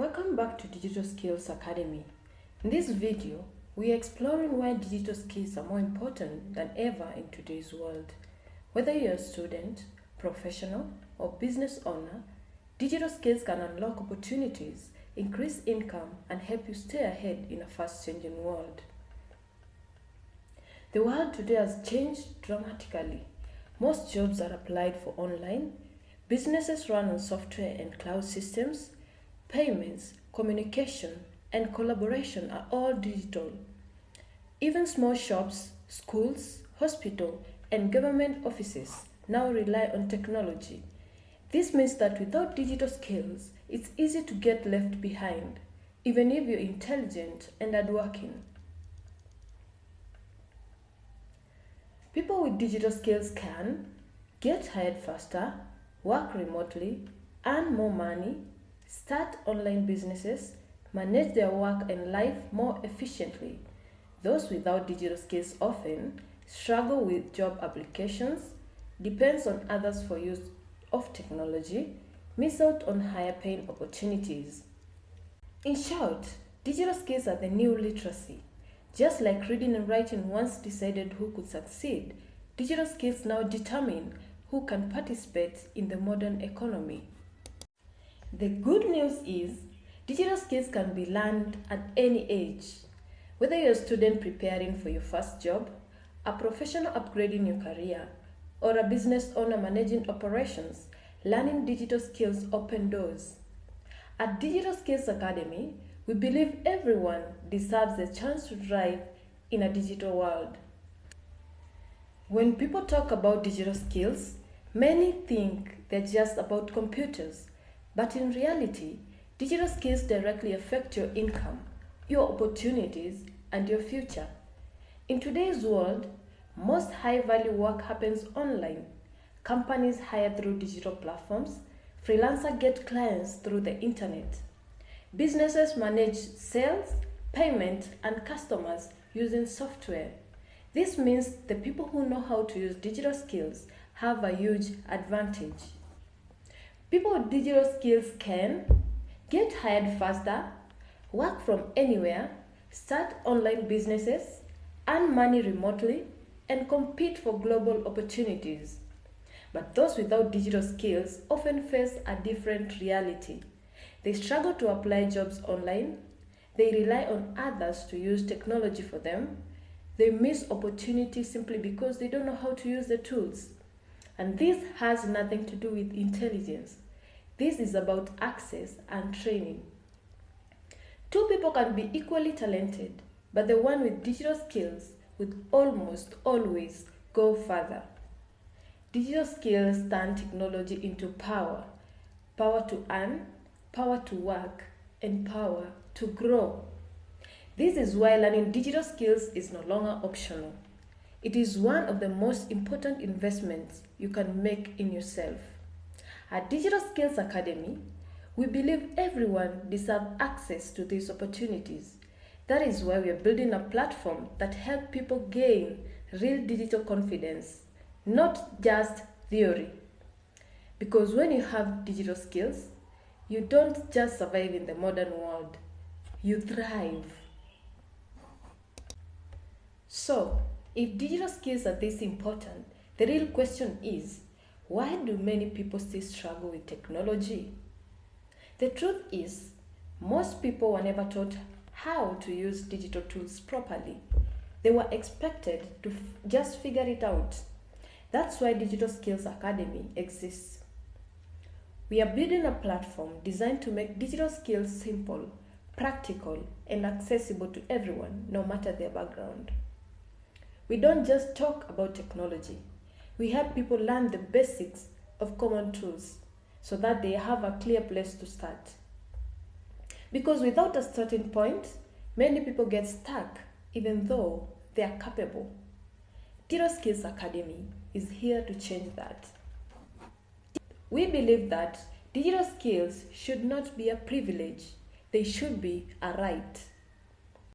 Welcome back to Digital Skills Academy. In this video, we are exploring why digital skills are more important than ever in today's world. Whether you're a student, professional, or business owner, digital skills can unlock opportunities, increase income, and help you stay ahead in a fast-changing world. The world today has changed dramatically. Most jobs are applied for online, businesses run on software and cloud systems, payments, communication, and collaboration are all digital. Even small shops, schools, hospitals, and government offices now rely on technology. This means that without digital skills, it's easy to get left behind, even if you're intelligent and hardworking. People with digital skills can get hired faster, work remotely, earn more money, start online businesses, manage their work and life more efficiently. Those without digital skills often struggle with job applications, depends on others for use of technology, miss out on higher paying opportunities. In short, digital skills are the new literacy. Just like reading and writing once decided who could succeed, digital skills now determine who can participate in the modern economy. The good news is, digital skills can be learned at any age. Whether you're a student preparing for your first job, a professional upgrading your career, or a business owner managing operations, learning digital skills open doors. At Digital Skills Academy, we believe everyone deserves a chance to thrive in a digital world. When people talk about digital skills, many think they're just about computers. But in reality, digital skills directly affect your income, your opportunities, and your future. In today's world, most high-value work happens online. Companies hire through digital platforms, freelancers get clients through the internet. Businesses manage sales, payment, and customers using software. This means the people who know how to use digital skills have a huge advantage. People with digital skills can get hired faster, work from anywhere, start online businesses, earn money remotely, and compete for global opportunities. But those without digital skills often face a different reality. They struggle to apply jobs online, they rely on others to use technology for them, they miss opportunities simply because they don't know how to use the tools. And this has nothing to do with intelligence. This is about access and training. Two people can be equally talented, but the one with digital skills will almost always go further. Digital skills turn technology into power. Power to earn, power to work, and power to grow. This is why learning digital skills is no longer optional. It is one of the most important investments you can make in yourself. At Digital Skills Academy, we believe everyone deserves access to these opportunities. That is why we are building a platform that helps people gain real digital confidence, not just theory. Because when you have digital skills, you don't just survive in the modern world, you thrive. So, if digital skills are this important, the real question is, why do many people still struggle with technology? The truth is, most people were never taught how to use digital tools properly. They were expected to just figure it out. That's why Digital Skills Academy exists. We are building a platform designed to make digital skills simple, practical, and accessible to everyone, no matter their background. We don't just talk about technology. We help people learn the basics of common tools so that they have a clear place to start. Because without a starting point, many people get stuck even though they are capable. Digital Skills Academy is here to change that. We believe that digital skills should not be a privilege, they should be a right.